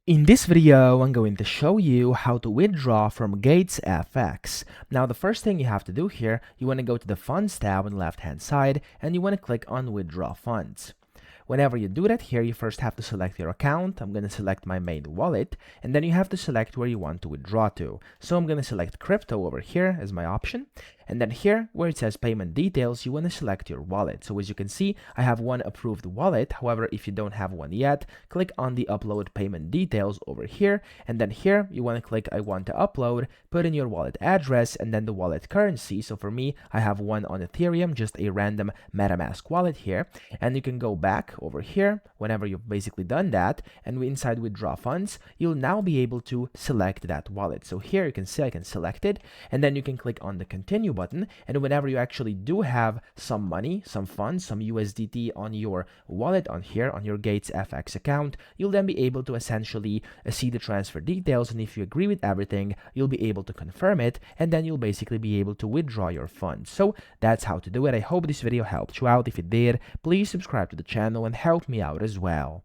In this video, I'm going to show you how to withdraw from GatesFX. Now, the first thing you have to do here, you want to go to the Funds tab on the left-hand side, and you want to click on Withdraw Funds. Whenever you do that here, you first have to select your account. I'm going to select my main wallet, and then you have to select where you want to withdraw to. So I'm going to select crypto over here as my option. And then here, where it says payment details, you want to select your wallet. So as you can see, I have one approved wallet. However, if you don't have one yet, click on the upload payment details over here. And then here, you want to click I want to upload, put in your wallet address, and then the wallet currency. So for me, I have one on Ethereum, just a random MetaMask wallet here. And you can go back over here whenever you've basically done that. And inside withdraw funds, you'll now be able to select that wallet. So here you can see I can select it, and then you can click on the continue button, and whenever you actually do have some money, some funds, some USDT on your wallet on here on your GatesFX account, you'll then be able to essentially see the transfer details, and if you agree with everything, you'll be able to confirm it, and then you'll basically be able to withdraw your funds. So that's how to do it. I hope this video helped you out. If it did, please subscribe to the channel and help me out as well.